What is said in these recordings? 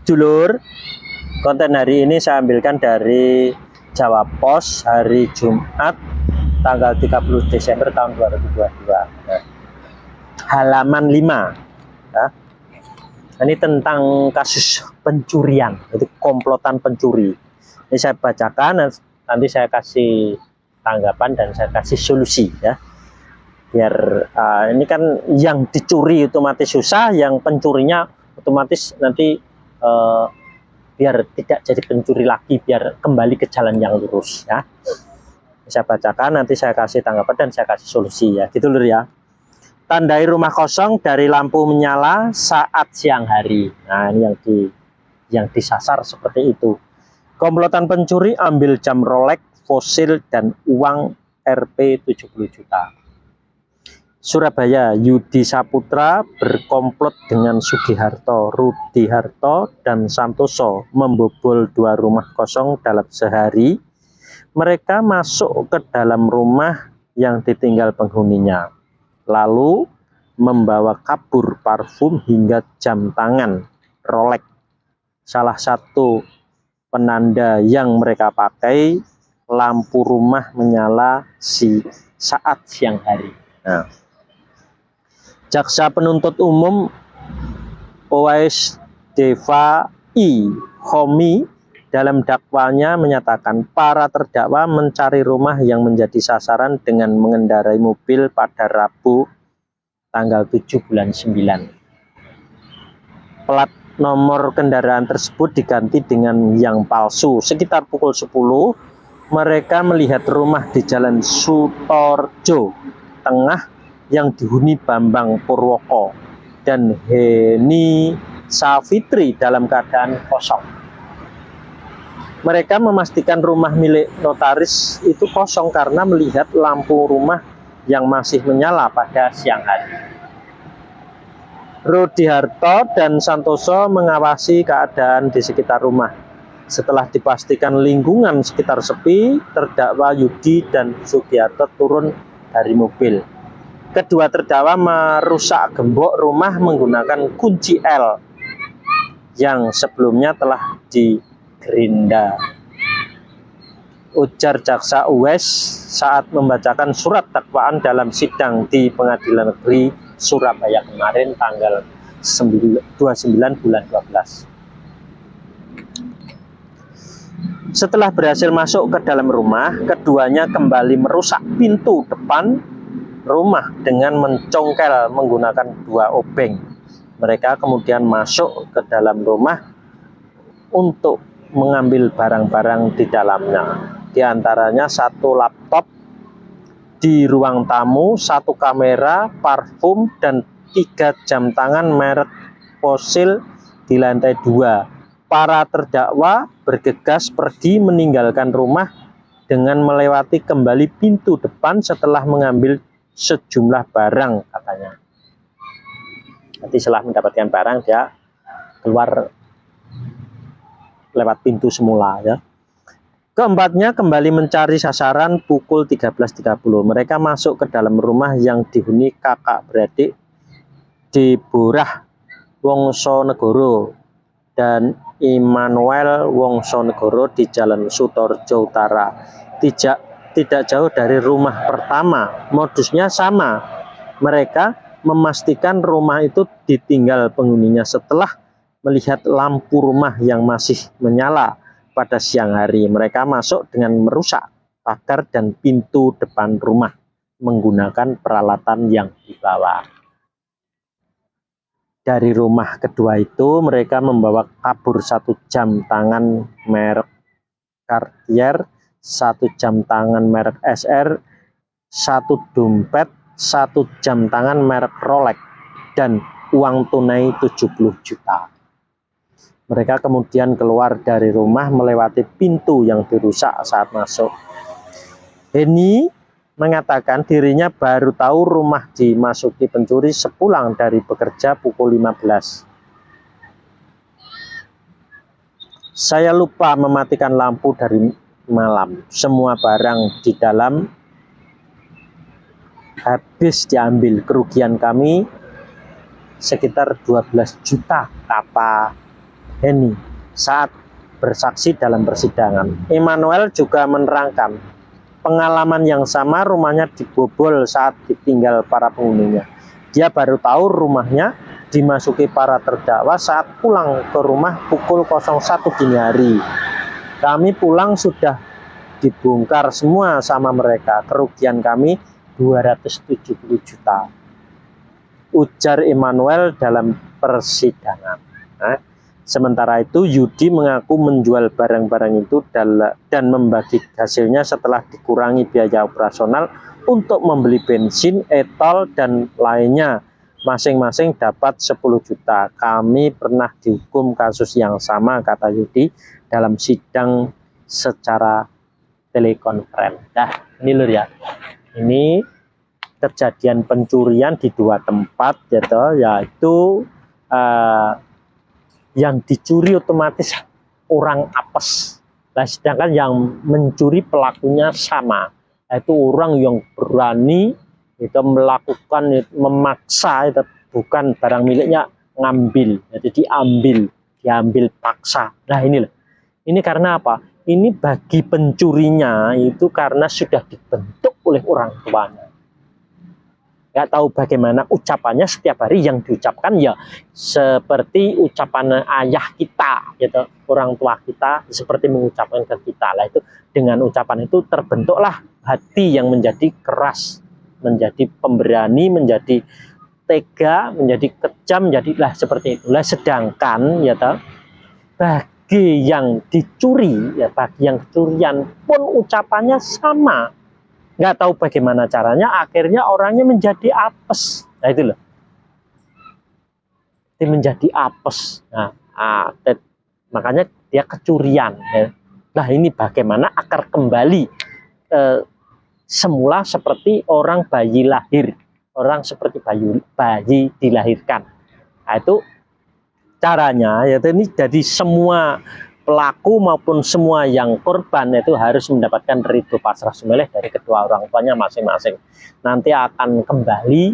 Dulur, konten hari ini saya ambilkan dari Jawa Pos hari Jumat tanggal 30 Desember tahun 2022. Nah, halaman 5. Nah, ini tentang kasus pencurian, itu komplotan pencuri. Ini saya bacakan, nanti saya kasih tanggapan dan saya kasih solusi ya. Biar ini kan yang dicuri otomatis susah, yang pencurinya otomatis nanti biar tidak jadi pencuri lagi, biar kembali ke jalan yang lurus ya. Saya bacakan, nanti saya kasih tanggapan dan saya kasih solusi ya, gitu lur ya. Tandai rumah kosong dari lampu menyala saat siang hari. Nah, ini yang disasar seperti itu. Komplotan pencuri ambil jam Rolex, fosil dan uang Rp 70 juta. Surabaya, Yudi Saputra berkomplot dengan Sugiharto, Rudiharto, dan Santoso membobol 2 rumah kosong dalam sehari. Mereka masuk ke dalam rumah yang ditinggal penghuninya, lalu membawa kabur parfum hingga jam tangan Rolex. Salah satu penanda yang mereka pakai, lampu rumah menyala saat siang hari. Nah, Jaksa Penuntut Umum Owais Deva I. Homi dalam dakwanya menyatakan para terdakwa mencari rumah yang menjadi sasaran dengan mengendarai mobil pada Rabu tanggal 7 bulan 9. Plat nomor kendaraan tersebut diganti dengan yang palsu. Sekitar pukul 10, mereka melihat rumah di Jalan Sutorjo Tengah yang dihuni Bambang Purwoko dan Heni Safitri dalam keadaan kosong. Mereka memastikan rumah milik notaris itu kosong karena melihat lampu rumah yang masih menyala pada siang hari. Rudiharto dan Santoso mengawasi keadaan di sekitar rumah. Setelah dipastikan lingkungan sekitar sepi, terdakwa Yudi dan Sugiharto turun dari mobil. Kedua terdakwa merusak gembok rumah menggunakan kunci L yang sebelumnya telah digerinda. Ujar Jaksa Uwais saat membacakan surat dakwaan dalam sidang di Pengadilan Negeri Surabaya kemarin tanggal 29 bulan 12. Setelah berhasil masuk ke dalam rumah, keduanya kembali merusak pintu depan rumah dengan mencongkel menggunakan 2 obeng. Mereka kemudian masuk ke dalam rumah untuk mengambil barang-barang di dalamnya. Di antaranya 1 laptop di ruang tamu, 1 kamera, parfum, dan 3 jam tangan merek fosil di lantai 2. Para terdakwa bergegas pergi meninggalkan rumah dengan melewati kembali pintu depan setelah mengambil sejumlah barang katanya. Nanti setelah mendapatkan barang dia keluar lewat pintu semula ya. Keempatnya kembali mencari sasaran pukul 13.30. Mereka masuk ke dalam rumah yang dihuni kakak beradik Deborah Wongsonegoro dan Immanuel Wongsonegoro di Jalan Sutorjo Utara. Tidak jauh dari rumah pertama. Modusnya sama. Mereka memastikan rumah itu ditinggal penghuninya setelah melihat lampu rumah yang masih menyala pada siang hari. Mereka masuk dengan merusak pagar dan pintu depan rumah menggunakan peralatan yang dibawa. Dari rumah kedua itu mereka membawa kabur 1 jam tangan merek Cartier, 1 jam tangan merek SR, 1 dompet, 1 jam tangan merek Rolex, dan uang tunai 70 juta. Mereka kemudian keluar dari rumah melewati pintu yang dirusak saat masuk. Heni mengatakan dirinya baru tahu rumah dimasuki pencuri sepulang dari bekerja pukul 15. Saya lupa mematikan lampu dari malam. Semua barang di dalam habis diambil. Kerugian kami sekitar 12 juta, kata Heni saat bersaksi dalam persidangan. Immanuel juga menerangkan pengalaman yang sama, rumahnya dibobol saat ditinggal para penghuninya. Dia baru tahu rumahnya dimasuki para terdakwa saat pulang ke rumah pukul 01 dini hari. Kami pulang sudah dibongkar semua sama mereka. Kerugian kami 270 juta. Ujar Immanuel dalam persidangan. Nah, sementara itu Yudi mengaku menjual barang-barang itu dan membagi hasilnya setelah dikurangi biaya operasional untuk membeli bensin, etol, dan lainnya. Masing-masing dapat 10 juta. Kami pernah dihukum kasus yang sama, kata Yudi dalam sidang secara telekonferensi. Nah, ini lur ya. Ini kejadian pencurian di 2 tempat gitu, yaitu yang dicuri otomatis orang apes. Nah, sedangkan yang mencuri pelakunya sama, yaitu orang yang berani itu melakukan, memaksa, itu bukan barang miliknya, ngambil, jadi diambil paksa. Nah, ini karena apa? Ini bagi pencurinya itu karena sudah dibentuk oleh orang tuanya. Nggak tahu bagaimana ucapannya setiap hari, yang diucapkan ya seperti ucapan ayah kita, gitu, orang tua kita seperti mengucapkan ke kita. Lah itu dengan ucapan itu terbentuklah hati yang menjadi keras, menjadi pemberani, menjadi tega, menjadi kejam, jadilah seperti itulah. Sedangkan ya toh, bagi yang dicuri, ya bagi yang kecurian pun ucapannya sama. Nggak tahu bagaimana caranya, akhirnya orangnya menjadi apes. Nah itu loh, dia menjadi apes. Nah, makanya dia kecurian. Ya. Nah ini bagaimana akar kembali semula seperti orang bayi lahir, orang seperti bayi dilahirkan. Nah, itu caranya, yaitu ini jadi semua pelaku maupun semua yang korban itu harus mendapatkan ridho pasrah sumeleh dari kedua orang tuanya masing-masing. Nanti akan kembali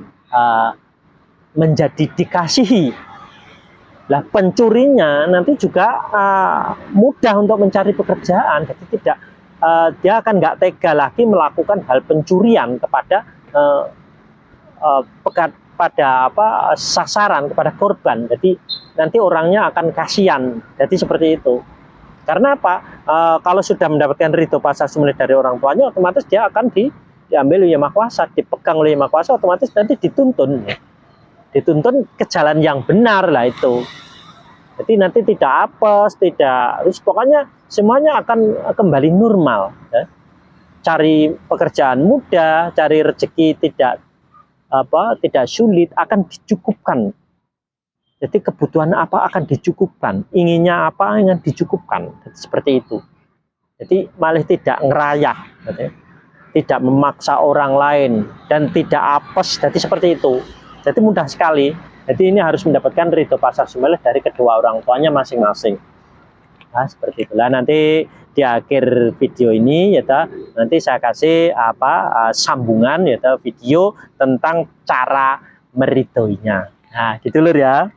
menjadi dikasihi. Lah pencurinya nanti juga mudah untuk mencari pekerjaan, jadi tidak dia akan nggak tega lagi melakukan hal pencurian kepada sasaran, kepada korban. Jadi nanti orangnya akan kasihan. Jadi seperti itu. Karena apa? Kalau sudah mendapatkan ridho pasrah sumeleh dari orang tuanya, otomatis dia akan diambil oleh Yang Maha Kuasa, dipegang oleh Yang Maha Kuasa, otomatis nanti dituntun, dituntun ke jalan yang benar lah itu. Jadi nanti tidak apes, tidak, terus pokoknya semuanya akan kembali normal. Ya. Cari pekerjaan mudah, cari rezeki tidak sulit, akan dicukupkan. Jadi kebutuhan apa akan dicukupkan, inginnya apa akan dicukupkan. Jadi, seperti itu. Jadi malah tidak ngerayah, gitu. Tidak memaksa orang lain dan tidak apes. Jadi seperti itu. Jadi mudah sekali. Jadi ini harus mendapatkan ridho pasrah sumeleh dari kedua orang tuanya masing-masing. Nah, seperti itulah. Nanti di akhir video ini ya, nanti saya kasih sambungan ya, video tentang cara meridhoinya. Nah, gitu lur ya.